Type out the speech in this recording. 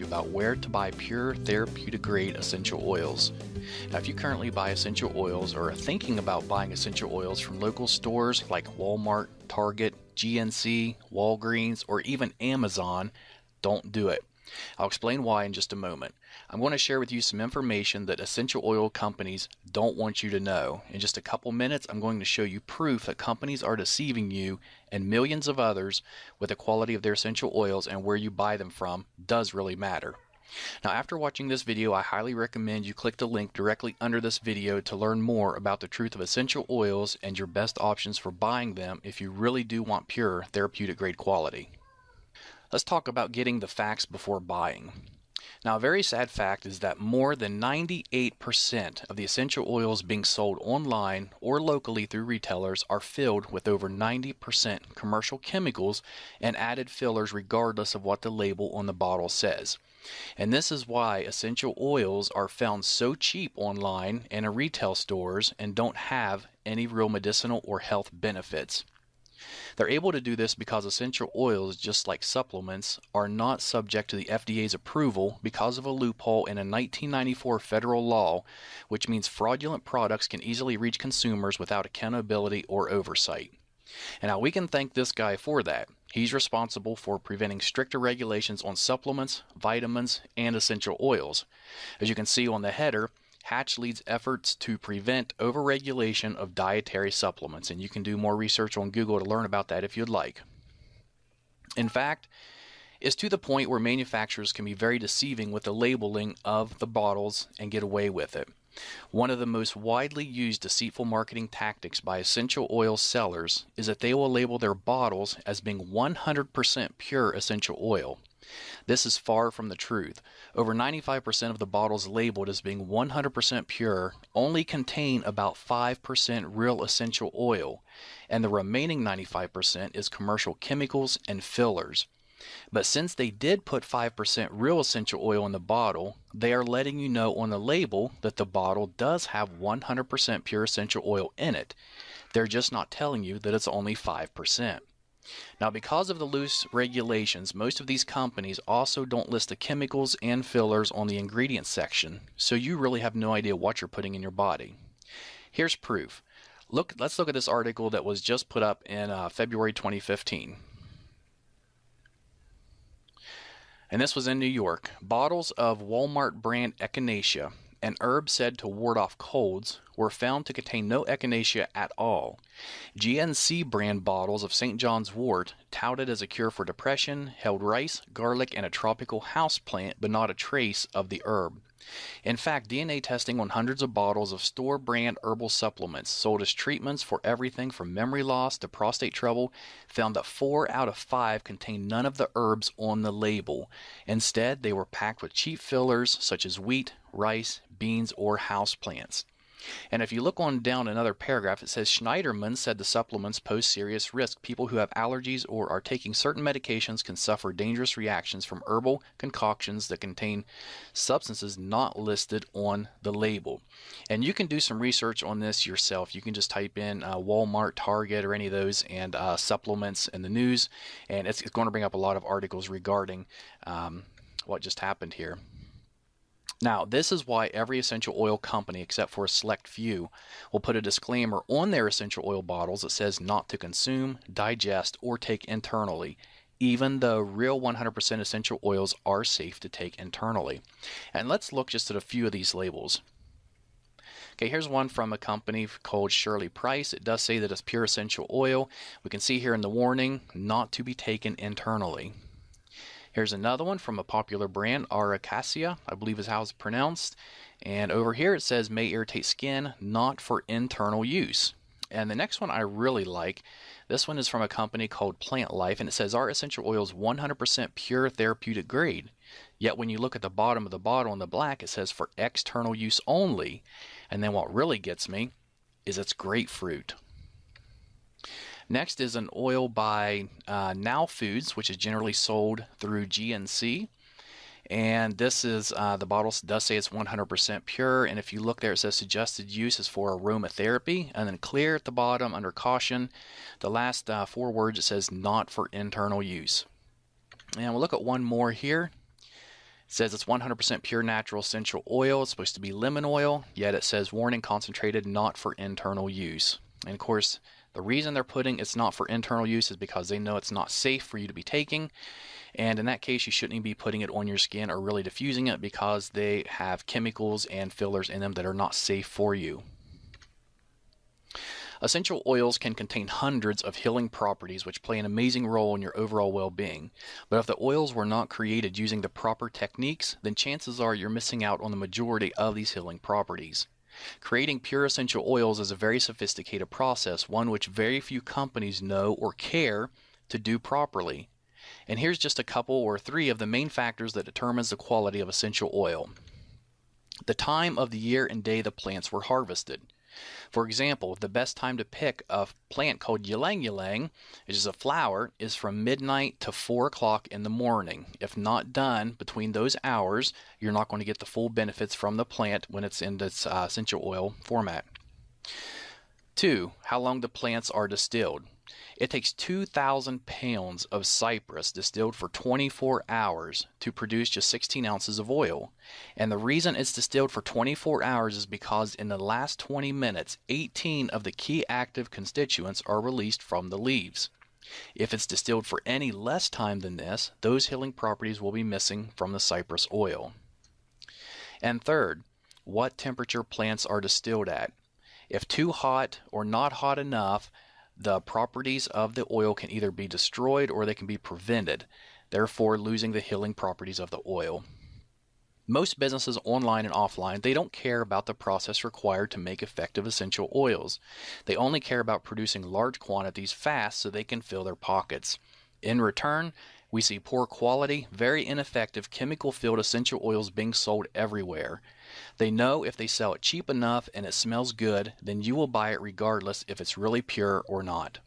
about where to buy pure therapeutic grade essential oils. Now, if you currently buy essential oils or are thinking about buying essential oils from local stores like Walmart, Target, GNC, Walgreens, or even Amazon, don't do it. I'll explain why in just a moment. I'm going to share with you some information that essential oil companies don't want you to know. In just a couple minutes, I'm going to show you proof that companies are deceiving you and millions of others with the quality of their essential oils, and where you buy them from does really matter. Now, after watching this video, I highly recommend you click the link directly under this video to learn more about the truth of essential oils and your best options for buying them if you really do want pure therapeutic grade quality. Let's talk about getting the facts before buying. Now, a very sad fact is that more than 98% of the essential oils being sold online or locally through retailers are filled with over 90% commercial chemicals and added fillers regardless of what the label on the bottle says. And this is why essential oils are found so cheap online and in retail stores and don't have any real medicinal or health benefits. They're able to do this because essential oils, just like supplements, are not subject to the FDA's approval because of a loophole in a 1994 federal law, which means fraudulent products can easily reach consumers without accountability or oversight. And now we can thank this guy for that. He's responsible for preventing stricter regulations on supplements, vitamins, and essential oils. As you can see on the header, Hatch leads efforts to prevent overregulation of dietary supplements, and you can do more research on Google to learn about that if you'd like. In fact, it's to the point where manufacturers can be very deceiving with the labeling of the bottles and get away with it. One of the most widely used deceitful marketing tactics by essential oil sellers is that they will label their bottles as being 100% pure essential oil. This is far from the truth. Over 95% of the bottles labeled as being 100% pure only contain about 5% real essential oil, and the remaining 95% is commercial chemicals and fillers. But since they did put 5% real essential oil in the bottle, they are letting you know on the label that the bottle does have 100% pure essential oil in it. They're just not telling you that it's only 5%. Now, because of the loose regulations, most of these companies also don't list the chemicals and fillers on the ingredients section, so you really have no idea what you're putting in your body. Here's proof. Let's look at this article that was just put up in February 2015. And this was in New York. Bottles of Walmart brand echinacea, an herb said to ward off colds, were found to contain no echinacea at all. GNC brand bottles of St. John's wort, touted as a cure for depression, held rice, garlic, and a tropical house plant, but not a trace of the herb. In fact, DNA testing on hundreds of bottles of store brand herbal supplements sold as treatments for everything from memory loss to prostate trouble found that 4 out of 5 contained none of the herbs on the label. Instead, they were packed with cheap fillers such as wheat, rice, beans, or house plants. And if you look on down another paragraph, it says Schneiderman said the supplements pose serious risk. People who have allergies or are taking certain medications can suffer dangerous reactions from herbal concoctions that contain substances not listed on the label. And you can do some research on this yourself. You can just type in Walmart, Target, or any of those, and supplements in the news, and it's going to bring up a lot of articles regarding what just happened here. Now, this is why every essential oil company, except for a select few, will put a disclaimer on their essential oil bottles that says not to consume, digest, or take internally, even though real 100% essential oils are safe to take internally. And let's look just at a few of these labels. Okay, here's one from a company called Shirley Price. It does say that it's pure essential oil. We can see here in the warning, not to be taken internally. Here's another one from a popular brand, Aroma, I believe is how it's pronounced. And over here it says may irritate skin, not for internal use. And the next one I really like. This one is from a company called Plant Life, and it says our essential oil is 100% pure therapeutic grade. Yet when you look at the bottom of the bottle in the black, it says for external use only. And then what really gets me is it's grapefruit. Next is an oil by Now Foods, which is generally sold through GNC. And this is, the bottle does say it's 100% pure. And if you look there, it says suggested use is for aromatherapy. And then clear at the bottom under caution. The last 4 words, it says not for internal use. And we'll look at one more here. says it's 100% pure natural essential oil. It's supposed to be lemon oil, yet it says warning concentrated, not for internal use. And of course, the reason they're putting it's not for internal use is because they know it's not safe for you to be taking. And in that case, you shouldn't even be putting it on your skin or really diffusing it because they have chemicals and fillers in them that are not safe for you. Essential oils can contain hundreds of healing properties which play an amazing role in your overall well-being. But if the oils were not created using the proper techniques, then chances are you're missing out on the majority of these healing properties. Creating pure essential oils is a very sophisticated process, one which very few companies know or care to do properly. And here's just a couple or three of the main factors that determines the quality of essential oil. The time of the year and day the plants were harvested. For example, the best time to pick a plant called ylang ylang, which is a flower, is from midnight to 4 o'clock in the morning. If not done between those hours, you're not going to get the full benefits from the plant when it's in its essential oil format. 2. How long the plants are distilled. It takes 2,000 pounds of cypress distilled for 24 hours to produce just 16 ounces of oil. And the reason it's distilled for 24 hours is because in the last 20 minutes, 18 of the key active constituents are released from the leaves. If it's distilled for any less time than this, those healing properties will be missing from the cypress oil. And third, what temperature plants are distilled at. If too hot or not hot enough, the properties of the oil can either be destroyed or they can be prevented, therefore losing the healing properties of the oil. Most businesses online and offline, they don't care about the process required to make effective essential oils. They only care about producing large quantities fast so they can fill their pockets. In return, we see poor quality, very ineffective chemical-filled essential oils being sold everywhere. They know if they sell it cheap enough and it smells good, then you will buy it regardless if it's really pure or not.